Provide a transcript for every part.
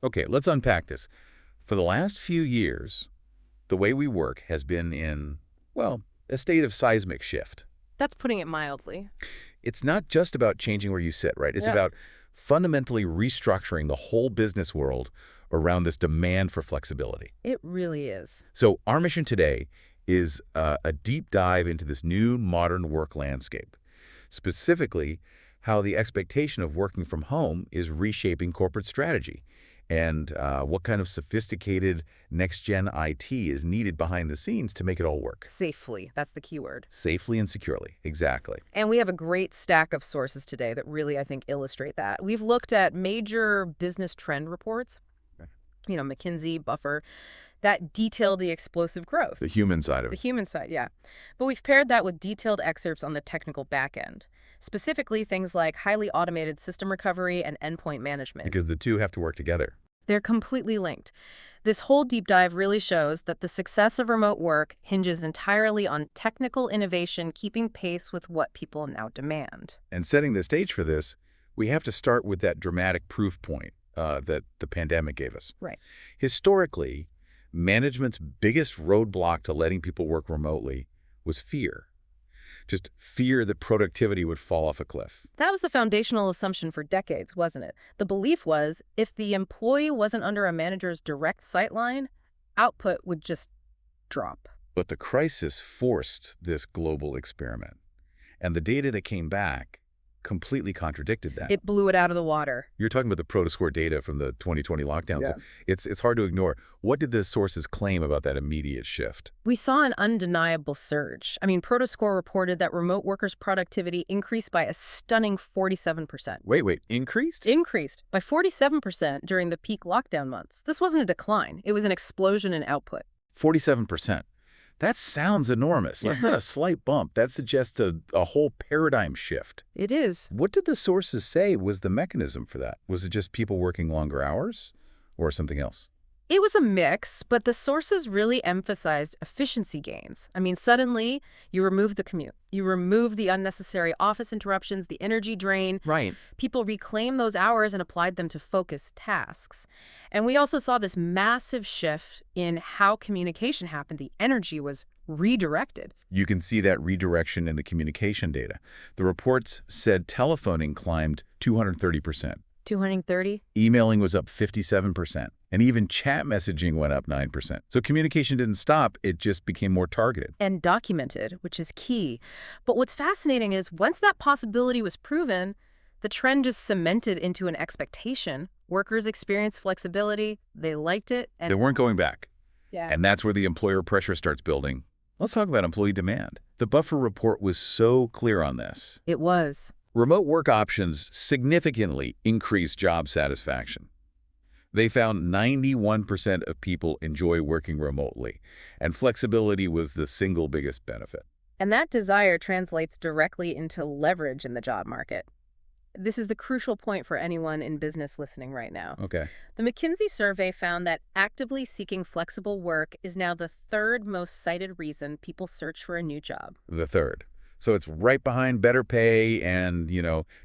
Okay, let's unpack this. For the last few years, the way we work has been in, well, a state of seismic shift. That's putting it mildly. It's not just about changing where you sit, right? It's Yeah. about fundamentally restructuring the whole business world around this demand for flexibility. It really is. So our mission today is a deep dive into this new modern work landscape, specifically how the expectation of working from home is reshaping corporate strategy and what kind of sophisticated next-gen IT is needed behind the scenes to make it all work. Safely. That's the key word. Safely and securely. Exactly. And we have a great stack of sources today that really, I think, illustrate that. We've looked at major business trend reports, McKinsey, Buffer, that detail the explosive growth. The human side of The it. human side, yeah. But we've paired that with detailed excerpts on the technical back end, specifically things like highly automated system recovery and endpoint management. Because the two have to work together. They're completely linked. This whole deep dive really shows that the success of remote work hinges entirely on technical innovation keeping pace with what people now demand. And setting the stage for this, we have to start with that dramatic proof point that the pandemic gave us. Right. Historically, management's biggest roadblock to letting people work remotely was fear. Just fear that productivity would fall off a cliff. That was the foundational assumption for decades, wasn't it? The belief was if the employee wasn't under a manager's direct sightline, output would just drop. But the crisis forced this global experiment. And the data that came back completely contradicted that. It blew it out of the water. You're talking about the ProtoScore data from the 2020 lockdown. Yeah. So it's hard to ignore. What did the sources claim about that immediate shift? We saw an undeniable surge. ProtoScore reported that remote workers' productivity increased by a stunning 47%. Wait, increased? Increased by 47% during the peak lockdown months. This wasn't a decline. It was an explosion in output. 47%. That sounds enormous. That's not a slight bump. That suggests a whole paradigm shift. It is. What did the sources say was the mechanism for that? Was it just people working longer hours or something else? It was a mix, but the sources really emphasized efficiency gains. Suddenly, you remove the commute. You remove the unnecessary office interruptions, the energy drain. Right. People reclaimed those hours and applied them to focused tasks. And we also saw this massive shift in how communication happened. The energy was redirected. You can see that redirection in the communication data. The reports said telephoning climbed 230%. 230? Emailing was up 57%. And even chat messaging went up 9%. So communication didn't stop, it just became more targeted. And documented, which is key. But what's fascinating is once that possibility was proven, the trend just cemented into an expectation. Workers experienced flexibility, they liked it, and They weren't going back. yeah. And that's where the employer pressure starts building. Let's talk about employee demand. The Buffer report was so clear on this. It was. Remote work options significantly increase job satisfaction. They found 91% of people enjoy working remotely, and flexibility was the single biggest benefit. And that desire translates directly into leverage in the job market. This is the crucial point for anyone in business listening right now. Okay. The McKinsey survey found that actively seeking flexible work is now the third most cited reason people search for a new job. The third. So it's right behind better pay and,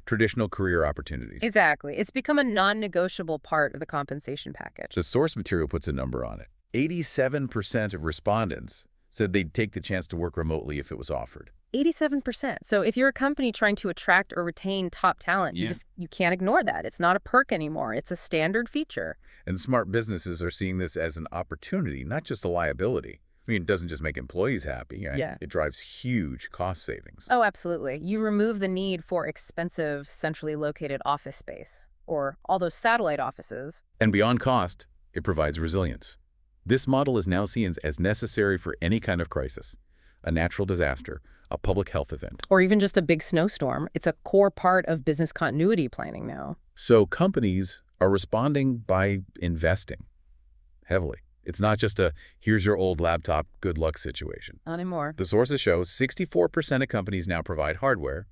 traditional career opportunities. Exactly. It's become a non-negotiable part of the compensation package. The source material puts a number on it. 87% of respondents said they'd take the chance to work remotely if it was offered. 87%. So if you're a company trying to attract or retain top talent, you can't ignore that. It's not a perk anymore. It's a standard feature. And smart businesses are seeing this as an opportunity, not just a liability. It doesn't just make employees happy. Right? Yeah. It drives huge cost savings. Oh, absolutely. You remove the need for expensive, centrally located office space or all those satellite offices. And beyond cost, it provides resilience. This model is now seen as necessary for any kind of crisis, a natural disaster, a public health event. Or even just a big snowstorm. It's a core part of business continuity planning now. So companies are responding by investing heavily. It's not just a, here's your old laptop, good luck situation. Not anymore. The sources show 64% of companies now provide hardware,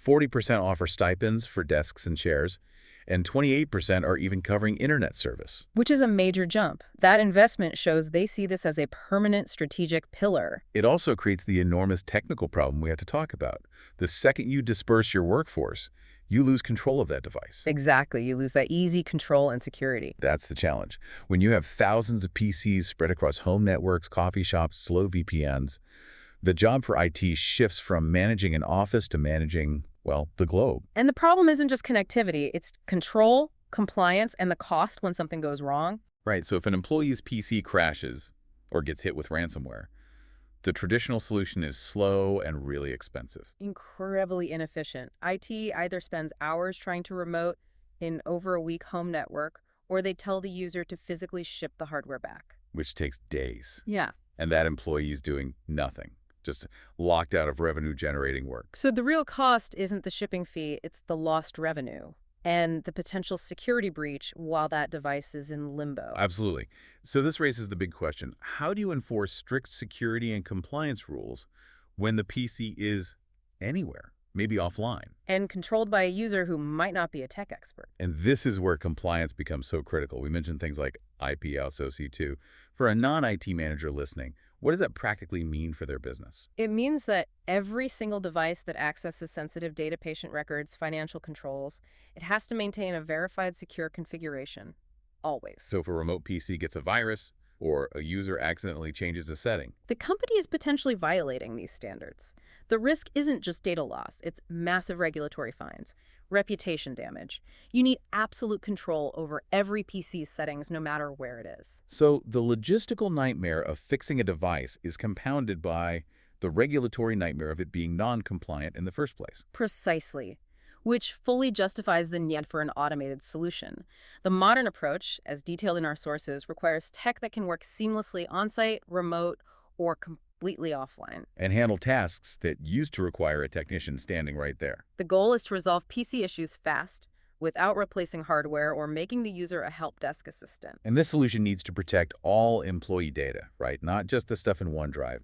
40% offer stipends for desks and chairs, and 28% are even covering internet service. Which is a major jump. That investment shows they see this as a permanent strategic pillar. It also creates the enormous technical problem we have to talk about. The second you disperse your workforce, you lose control of that device. Exactly. You lose that easy control and security. That's the challenge. When you have thousands of PCs spread across home networks, coffee shops, slow VPNs, the job for IT shifts from managing an office to managing, well, the globe. And the problem isn't just connectivity, it's control, compliance, and the cost when something goes wrong. Right, so if an employee's PC crashes or gets hit with ransomware, the traditional solution is slow and really expensive. Incredibly inefficient. IT either spends hours trying to remote in over a week home network, or they tell the user to physically ship the hardware back. Which takes days. Yeah. And that employee is doing nothing, just locked out of revenue-generating work. So the real cost isn't the shipping fee, it's the lost revenue and the potential security breach while that device is in limbo. Absolutely. So this raises the big question. How do you enforce strict security and compliance rules when the PC is anywhere, maybe offline? And controlled by a user who might not be a tech expert. And this is where compliance becomes so critical. We mentioned things like IP-ISO-C2. For a non-IT manager listening, what does that practically mean for their business? It means that every single device that accesses sensitive data, patient records, financial controls, it has to maintain a verified secure configuration, always. So if a remote PC gets a virus or a user accidentally changes a setting, The company is potentially violating these standards. The risk isn't just data loss, it's massive regulatory fines, reputation damage. You need absolute control over every PC's settings, no matter where it is. so the logistical nightmare of fixing a device is compounded by the regulatory nightmare of it being non-compliant in the first place. Precisely, which fully justifies the need for an automated solution. The modern approach, as detailed in our sources, requires tech that can work seamlessly on-site, remote, or completely offline. And handle tasks that used to require a technician standing right there. The goal is to resolve PC issues fast, without replacing hardware or making the user a help desk assistant. And this solution needs to protect all employee data, right? Not just the stuff in OneDrive.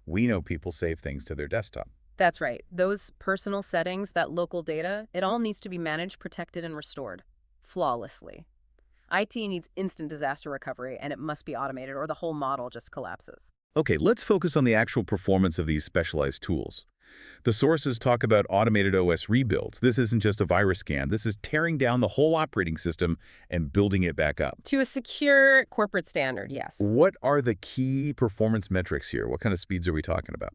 We know people save things to their desktop. That's right. Those personal settings, that local data, it all needs to be managed, protected, and restored flawlessly. IT needs instant disaster recovery, and it must be automated or the whole model just collapses. Okay, let's focus on the actual performance of these specialized tools. The sources talk about automated OS rebuilds. This isn't just a virus scan. This is tearing down the whole operating system and building it back up. To a secure corporate standard, yes. What are the key performance metrics here? What kind of speeds are we talking about?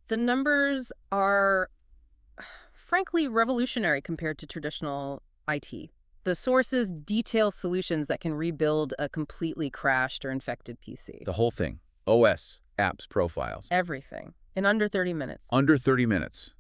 The numbers are, frankly, revolutionary compared to traditional IT. The sources detail solutions that can rebuild a completely crashed or infected PC. The whole thing. OS, apps, profiles. Everything. In under 30 minutes. Under 30 minutes.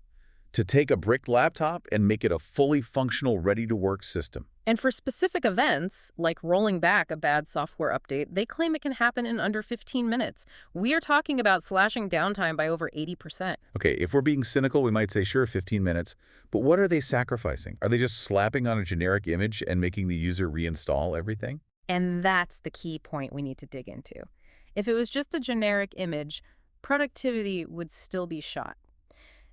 To take a bricked laptop and make it a fully functional, ready-to-work system. And for specific events, like rolling back a bad software update, they claim it can happen in under 15 minutes. We are talking about slashing downtime by over 80%. Okay, if we're being cynical, we might say, sure, 15 minutes. But what are they sacrificing? Are they just slapping on a generic image and making the user reinstall everything? And that's the key point we need to dig into. If it was just a generic image, productivity would still be shot.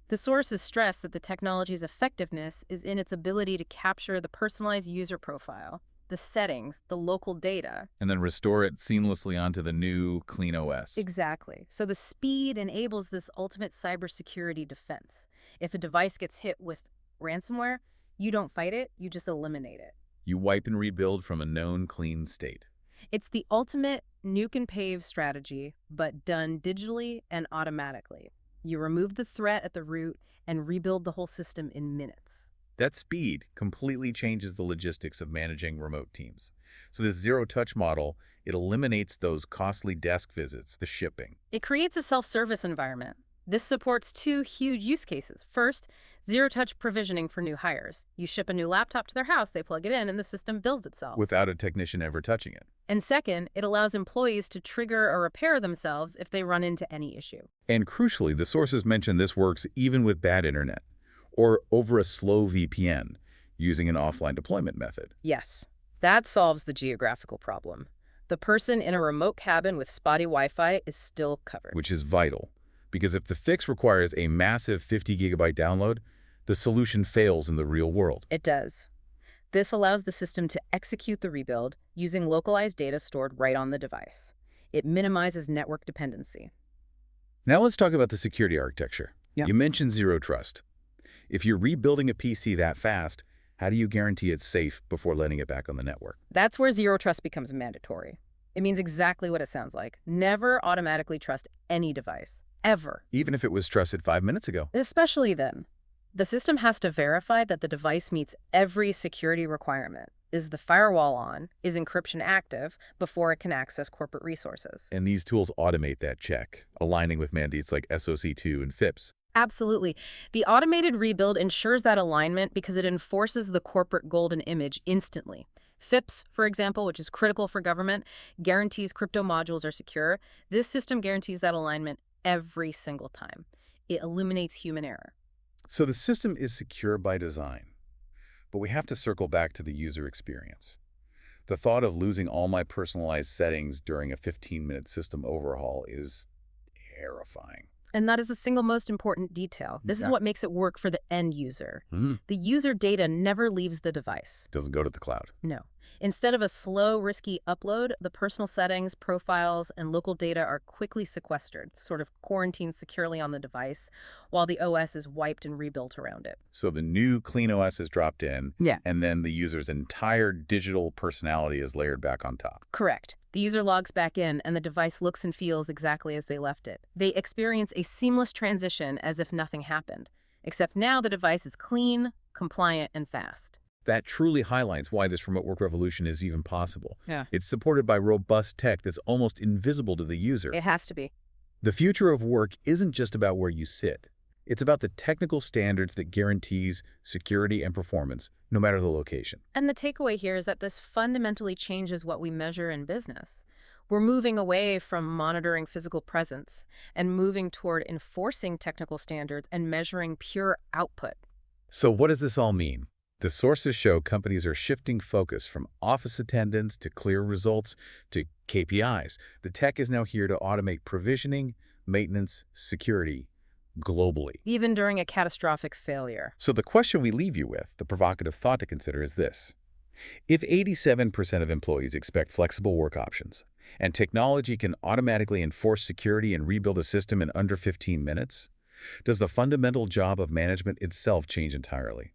The sources stress that the technology's effectiveness is in its ability to capture the personalized user profile, the settings, the local data. And then restore it seamlessly onto the new, clean OS. Exactly. So the speed enables this ultimate cybersecurity defense. If a device gets hit with ransomware, you don't fight it, you just eliminate it. You wipe and rebuild from a known, clean state. It's the ultimate nuke and pave strategy, but done digitally and automatically. You remove the threat at the root and rebuild the whole system in minutes. That speed completely changes the logistics of managing remote teams. So this zero-touch model, it eliminates those costly desk visits, the shipping. It creates a self-service environment. This supports two huge use cases. First, zero-touch provisioning for new hires. You ship a new laptop to their house, they plug it in, and the system builds itself. Without a technician ever touching it. And second, it allows employees to trigger or repair themselves if they run into any issue. And crucially, the sources mention this works even with bad internet or over a slow VPN using an offline deployment method. Yes, that solves the geographical problem. The person in a remote cabin with spotty Wi-Fi is still covered. Which is vital, because if the fix requires a massive 50-gigabyte download, the solution fails in the real world. It does. This allows the system to execute the rebuild using localized data stored right on the device. It minimizes network dependency. Now let's talk about the security architecture. Yeah. You mentioned zero trust. If you're rebuilding a PC that fast, How do you guarantee it's safe before letting it back on the network? That's where zero trust becomes mandatory. It means exactly what it sounds like. Never automatically trust any device. Ever. Even if it was trusted 5 minutes ago. Especially then. The system has to verify that the device meets every security requirement. Is the firewall on? Is encryption active before it can access corporate resources? And these tools automate that check, aligning with mandates like SOC2 and FIPS. Absolutely. The automated rebuild ensures that alignment because it enforces the corporate golden image instantly. FIPS, for example, which is critical for government, guarantees crypto modules are secure. This system guarantees that alignment every single time. It eliminates human error. So the system is secure by design, but we have to circle back to the user experience. The thought of losing all my personalized settings during a 15-minute system overhaul is terrifying. And that is the single most important detail. This is Yeah. what makes it work for the end user. Mhm. The user data never leaves the device. Doesn't go to the cloud. No. Instead of a slow, risky upload, the personal settings, profiles, and local data are quickly sequestered, sort of quarantined securely on the device, while the OS is wiped and rebuilt around it. So the new clean OS is dropped in, Yeah. and then the user's entire digital personality is layered back on top. Correct. The user logs back in, and the device looks and feels exactly as they left it. They experience a seamless transition as if nothing happened, except now the device is clean, compliant, and fast. That truly highlights why this remote work revolution is even possible. Yeah. It's supported by robust tech that's almost invisible to the user. It has to be. The future of work isn't just about where you sit. It's about the technical standards that guarantees security and performance, no matter the location. And the takeaway here is that this fundamentally changes what we measure in business. We're moving away from monitoring physical presence and moving toward enforcing technical standards and measuring pure output. So what does this all mean? The sources show companies are shifting focus from office attendance to clear results to KPIs. The tech is now here to automate provisioning, maintenance, security, globally. Even during a catastrophic failure. So the question we leave you with, the provocative thought to consider, is this. If 87% of employees expect flexible work options, and technology can automatically enforce security and rebuild a system in under 15 minutes, does the fundamental job of management itself change entirely?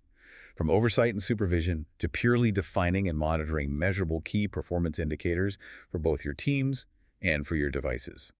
From oversight and supervision to purely defining and monitoring measurable key performance indicators for both your teams and for your devices.